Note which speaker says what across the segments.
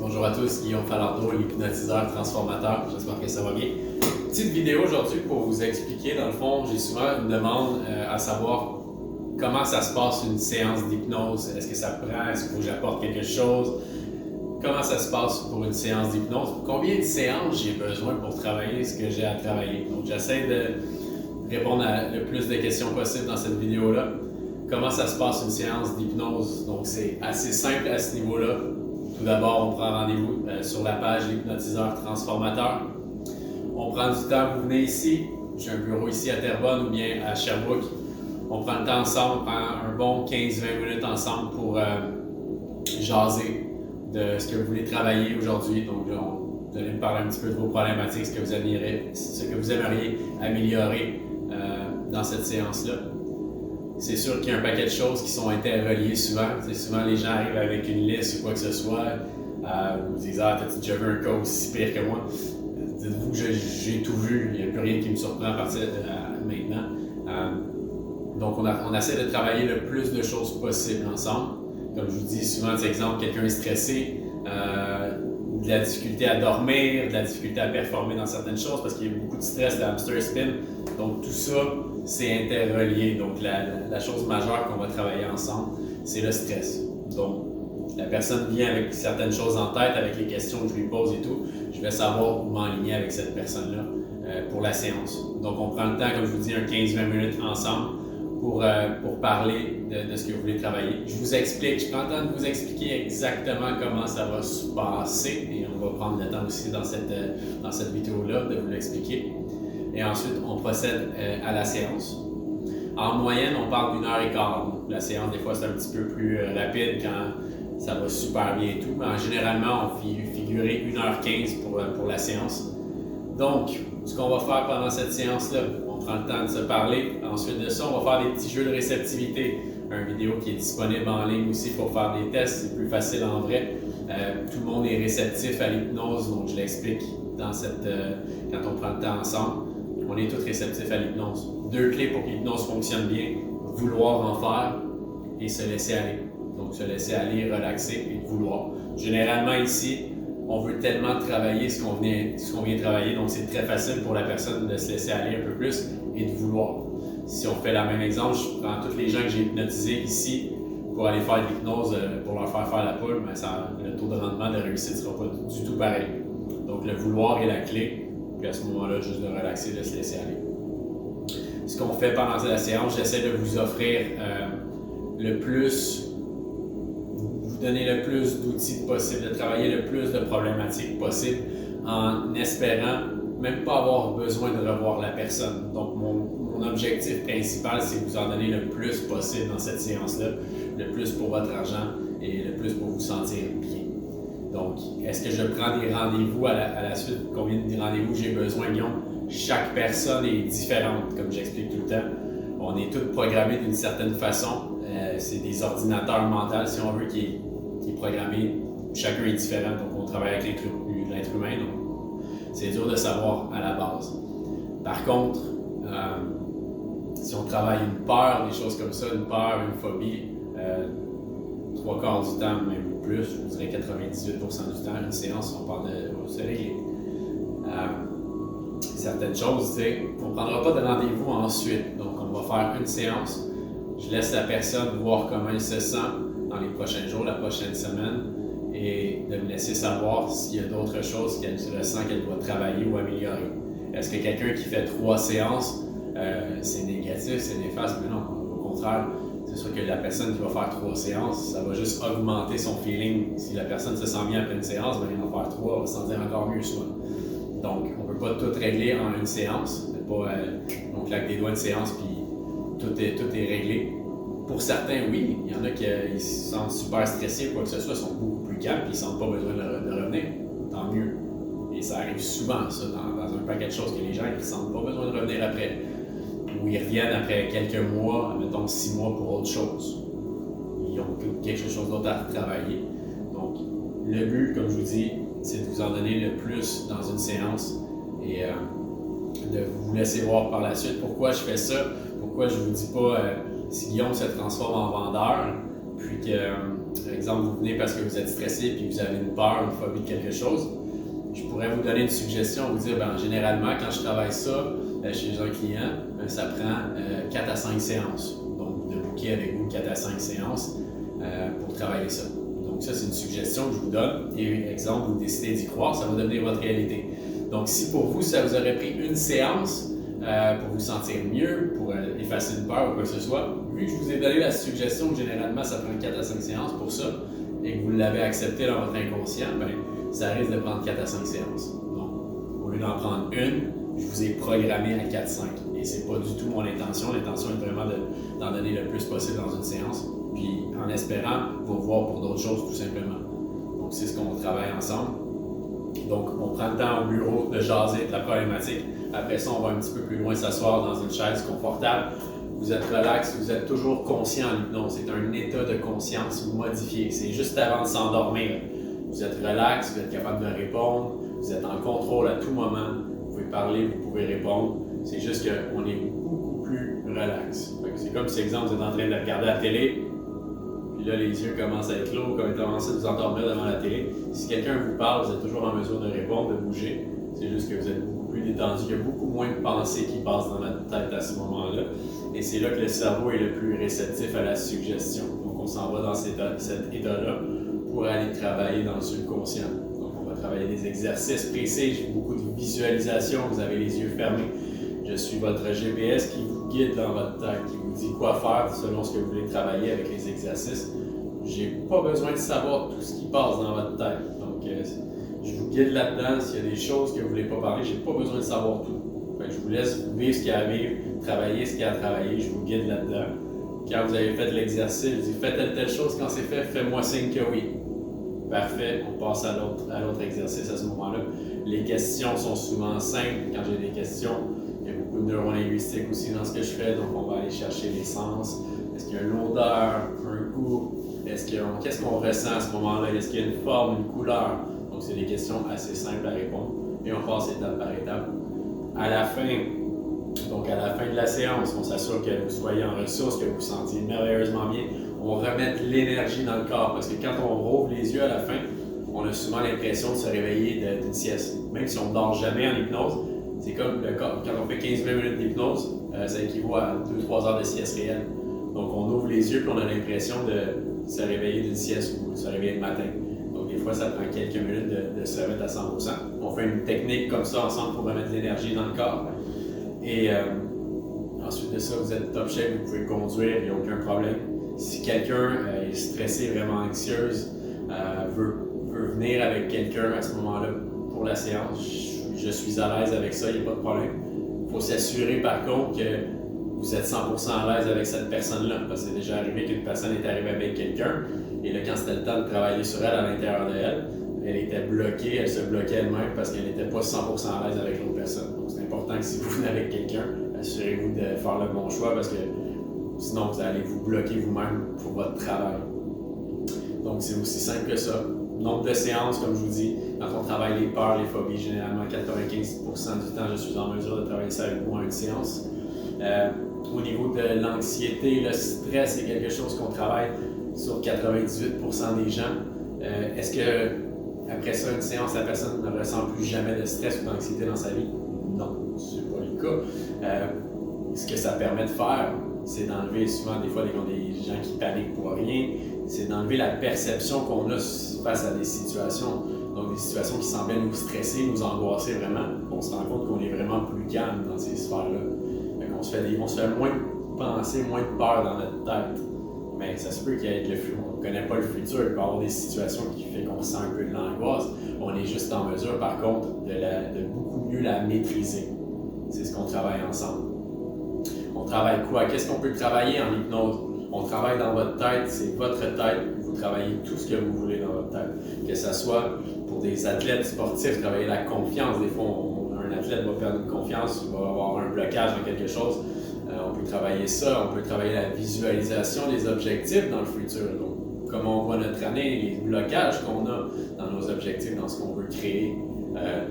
Speaker 1: Bonjour à tous, Guillaume Falardeau, l'hypnotiseur transformateur. J'espère que ça va bien. Petite vidéo aujourd'hui pour vous expliquer. Dans le fond, j'ai souvent une demande à savoir comment ça se passe une séance d'hypnose. Est-ce que ça prend? Est-ce qu'il faut que j'apporte quelque chose? Comment ça se passe pour une séance d'hypnose? Combien de séances j'ai besoin pour travailler ce que j'ai à travailler? Donc, j'essaie de répondre à le plus de questions possible dans cette vidéo-là. Comment ça se passe une séance d'hypnose? Donc, c'est assez simple à ce niveau-là. Tout d'abord, on prend rendez-vous sur la page L'hypnotiseur transformateur. On prend du temps, vous venez ici. J'ai un bureau ici à Terrebonne ou bien à Sherbrooke. On prend le temps ensemble, on prend un bon 15-20 minutes ensemble pour jaser de ce que vous voulez travailler aujourd'hui. Donc, vous allez me parler un petit peu de vos problématiques, ce que vous aimeriez améliorer dans cette séance-là. C'est sûr qu'il y a un paquet de choses qui sont interreliées souvent. Souvent, les gens arrivent avec une liste ou quoi que ce soit. Vous disent « Ah, t'as-tu déjà vu un cas aussi pire que moi? » Dites-vous que j'ai tout vu. Il n'y a plus rien qui me surprend à partir de maintenant. Donc, on essaie de travailler le plus de choses possible ensemble. Comme je vous dis souvent, par exemple, quelqu'un est stressé, de la difficulté à dormir, de la difficulté à performer dans certaines choses parce qu'il y a beaucoup de stress, le hamster spin. Donc, tout ça, c'est interrelié. Donc, la chose majeure qu'on va travailler ensemble, c'est le stress. Donc, la personne vient avec certaines choses en tête, avec les questions que je lui pose et tout. Je vais savoir où m'enligner avec cette personne-là pour la séance. Donc, on prend le temps, comme je vous dis, un 15-20 minutes ensemble pour parler de ce que vous voulez travailler. Je vous explique, je prends le temps de vous expliquer exactement comment ça va se passer et on va prendre le temps aussi dans cette vidéo-là de vous l'expliquer. Et ensuite, on procède à la séance. En moyenne, on parle d'1h15. La séance, des fois, c'est un petit peu plus rapide quand ça va super bien et tout. Mais généralement, on figurait 1h15 pour la séance. Donc, ce qu'on va faire pendant cette séance-là, on prend le temps de se parler. Ensuite de ça, on va faire des petits jeux de réceptivité. Une vidéo qui est disponible en ligne aussi pour faire des tests. C'est plus facile en vrai. Tout le monde est réceptif à l'hypnose, donc je l'explique quand on prend le temps ensemble. On est tous réceptifs à l'hypnose. 2 clés pour que l'hypnose fonctionne bien, vouloir en faire et se laisser aller. Donc, se laisser aller, relaxer et vouloir. Généralement, ici, on veut tellement travailler ce qu'on vient travailler, donc c'est très facile pour la personne de se laisser aller un peu plus et de vouloir. Si on fait le même exemple, je prends tous les gens que j'ai hypnotisés ici pour aller faire de l'hypnose, pour leur faire la poule, mais le taux de rendement de réussite ne sera pas du tout pareil. Donc, le vouloir est la clé. Puis à ce moment-là, juste de relaxer, de se laisser aller. Ce qu'on fait pendant la séance, j'essaie de vous offrir vous donner le plus d'outils possible, de travailler le plus de problématiques possible en espérant même pas avoir besoin de revoir la personne. Donc mon objectif principal, c'est de vous en donner le plus possible dans cette séance-là, le plus pour votre argent et le plus pour vous sentir bien. Donc, est-ce que je prends des rendez-vous à la suite? Combien de rendez-vous j'ai besoin, Guillaume? Chaque personne est différente, comme j'explique tout le temps. On est tous programmés d'une certaine façon. C'est des ordinateurs mentaux, si on veut, qui est programmé. Chacun est différent, donc on travaille avec l'être humain. Donc, c'est dur de savoir à la base. Par contre, si on travaille une peur, des choses comme ça, une peur, une phobie, 3/4 du temps, même plus, je vous dirais 98% du temps, une séance, on parle de régler. Certaines choses, on ne prendra pas de rendez-vous ensuite. Donc, on va faire une séance. Je laisse la personne voir comment elle se sent dans les prochains jours, la prochaine semaine, et de me laisser savoir s'il y a d'autres choses qu'elle ressent qu'elle doit travailler ou améliorer. Est-ce que quelqu'un qui fait 3 séances, c'est négatif, c'est néfaste? Mais non, au contraire. C'est sûr que la personne qui va faire 3 séances, ça va juste augmenter son feeling. Si la personne se sent bien après une séance, ben, il va faire 3, elle va se sentir encore mieux souvent. Donc, on ne peut pas tout régler en une séance. C'est pas on claque des doigts une séance puis tout est réglé. Pour certains, oui. Il y en a qui se sentent super stressés ou quoi que ce soit, sont beaucoup plus calmes et ils ne sentent pas besoin de revenir. Tant mieux. Et ça arrive souvent, ça, dans un paquet de choses que les gens ne ressentent pas besoin de revenir après. Ou ils reviennent après quelques mois, mettons 6 mois pour autre chose. Ils ont quelque chose d'autre à travailler. Donc, le but, comme je vous dis, c'est de vous en donner le plus dans une séance et de vous laisser voir par la suite pourquoi je fais ça, pourquoi je ne vous dis pas si Guillaume se transforme en vendeur, puis que, par exemple, vous venez parce que vous êtes stressé puis vous avez une peur, une phobie de quelque chose, je pourrais vous donner une suggestion, vous dire, généralement, quand je travaille ça chez un client, ça prend 4 à 5 séances. Donc, de booker avec vous 4 à 5 séances pour travailler ça. Donc, ça, c'est une suggestion que je vous donne. Et exemple, vous décidez d'y croire, ça va devenir votre réalité. Donc, si pour vous, ça vous aurait pris une séance pour vous sentir mieux, pour effacer une peur ou quoi que ce soit, vu que je vous ai donné la suggestion que généralement, ça prend 4 à 5 séances pour ça, et que vous l'avez accepté dans votre inconscient, ça risque de prendre 4 à 5 séances. Donc, au lieu d'en prendre une, je vous ai programmé à 4-5. Et c'est pas du tout mon intention. L'intention est vraiment d'en donner le plus possible dans une séance, puis en espérant vous revoir pour d'autres choses, tout simplement. Donc, c'est ce qu'on travaille ensemble. Donc, on prend le temps au bureau de jaser de la problématique. Après ça, on va un petit peu plus loin s'asseoir dans une chaise confortable. Vous êtes relax, vous êtes toujours conscient en hypnose. C'est un état de conscience modifié. C'est juste avant de s'endormir. Vous êtes relax, vous êtes capable de répondre, vous êtes en contrôle à tout moment. Vous pouvez parler, vous pouvez répondre. C'est juste qu'on est beaucoup plus relax. C'est comme si, exemple, vous êtes en train de regarder la télé, puis là, les yeux commencent à être clos, comme vous commencez à vous endormir devant la télé. Si quelqu'un vous parle, vous êtes toujours en mesure de répondre, de bouger. C'est juste que vous êtes beaucoup plus détendu. Il y a beaucoup moins de pensées qui passent dans notre tête à ce moment-là. Et c'est là que le cerveau est le plus réceptif à la suggestion. Donc, on s'en va dans cet état-là pour aller travailler dans le subconscient. Donc, on va travailler des exercices précis. J'ai beaucoup de visualisation. Vous avez les yeux fermés. Je suis votre GPS qui vous guide dans votre tête, qui vous dit quoi faire selon ce que vous voulez travailler avec les exercices. J'ai pas besoin de savoir tout ce qui passe dans votre tête. Donc, je vous guide là-dedans. S'il y a des choses que vous ne voulez pas parler, j'ai pas besoin de savoir tout. Je vous laisse vivre ce qu'il y a à vivre, travailler ce qu'il y a à travailler. Je vous guide là-dedans. Quand vous avez fait l'exercice, je dis fais telle chose. Quand c'est fait, fais-moi signe que oui. Parfait, on passe à l'autre exercice à ce moment-là. Les questions sont souvent simples. Quand j'ai des questions, il y a beaucoup de neurolinguistique aussi dans ce que je fais, donc on va aller chercher les sens. Est-ce qu'il y a une odeur, un goût? Qu'est-ce qu'on ressent à ce moment-là? Est-ce qu'il y a une forme, une couleur? Donc c'est des questions assez simples à répondre et on passe étape par étape. À la fin de la séance, on s'assure que vous soyez en ressources, que vous vous sentiez merveilleusement bien. On remet de l'énergie dans le corps parce que quand on rouvre les yeux à la fin, on a souvent l'impression de se réveiller d'une sieste. Même si on ne dort jamais en hypnose, c'est comme le corps. Quand on fait 15-20 minutes d'hypnose, ça équivaut à 2-3 heures de sieste réelle. Donc on ouvre les yeux et on a l'impression de se réveiller d'une sieste ou de se réveiller le matin. Donc des fois, ça prend quelques minutes de se remettre à 100%. On fait une technique comme ça ensemble pour remettre de l'énergie dans le corps. Et ensuite de ça, vous êtes top shape, vous pouvez conduire, il n'y a aucun problème. Si quelqu'un est stressé, vraiment anxieuse, veut venir avec quelqu'un à ce moment-là pour la séance, je suis à l'aise avec ça, il n'y a pas de problème. Il faut s'assurer par contre que vous êtes 100% à l'aise avec cette personne-là, parce que c'est déjà arrivé qu'une personne est arrivée avec quelqu'un, et là quand c'était le temps de travailler sur elle à l'intérieur de elle, elle était bloquée, elle se bloquait elle-même parce qu'elle n'était pas 100% à l'aise avec l'autre personne. Donc c'est important que si vous venez avec quelqu'un, assurez-vous de faire le bon choix parce que sinon vous allez vous bloquer vous-même pour votre travail. Donc c'est aussi simple que ça. Nombre de séances, comme je vous dis, quand on travaille les peurs, les phobies, généralement 95% du temps, je suis en mesure de travailler ça avec vous en une séance. Au niveau de l'anxiété, le stress, c'est quelque chose qu'on travaille sur 98% des gens. Est-ce que après ça, une séance, la personne ne ressent plus jamais de stress ou d'anxiété dans sa vie? Non, c'est pas le cas. Ce que ça permet de faire, c'est d'enlever souvent des fois des gens qui paniquent pour rien, c'est d'enlever la perception qu'on a face à des situations. Donc des situations qui semblaient nous stresser, nous angoisser vraiment. On se rend compte qu'on est vraiment plus calme dans ces sphères-là. On se fait moins de pensées, moins de peur dans notre tête. Mais ça se peut qu'avec le futur, on ne connaît pas le futur, il peut y avoir des situations qui font qu'on ressent un peu de l'angoisse. On est juste en mesure, par contre, de beaucoup mieux la maîtriser. C'est ce qu'on travaille ensemble. On travaille quoi? Qu'est-ce qu'on peut travailler en hypnose? On travaille dans votre tête, c'est votre tête. Vous travaillez tout ce que vous voulez dans votre tête. Que ce soit pour des athlètes sportifs, travailler la confiance. Des fois, un athlète va perdre une confiance, il va avoir un blocage dans quelque chose. On peut travailler ça, on peut travailler la visualisation des objectifs dans le futur. Donc, comment on voit notre année, les blocages qu'on a dans nos objectifs, dans ce qu'on veut créer,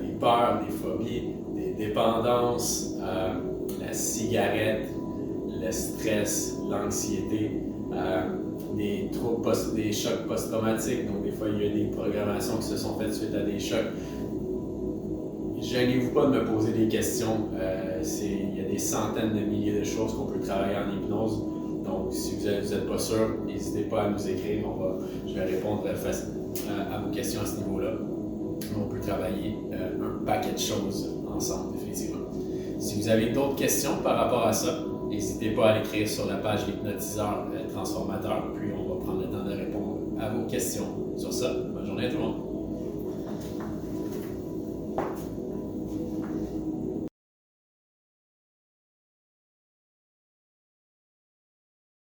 Speaker 1: des peurs, des phobies, des dépendances, la cigarette, le stress, l'anxiété, des troubles des chocs post-traumatiques, donc des fois il y a des programmations qui se sont faites suite à des chocs. Gênez-vous pas de me poser des questions. Il y a des centaines de milliers de choses qu'on peut travailler en hypnose. Donc, si vous n'êtes pas sûr, n'hésitez pas à nous écrire. Je vais répondre à vos questions à ce niveau-là. On peut travailler un paquet de choses ensemble, effectivement. Si vous avez d'autres questions par rapport à ça, n'hésitez pas à l'écrire sur la page L'Hypnotiseur Transformateur, puis on va prendre le temps de répondre à vos questions sur ça. Bonne journée à tout le monde!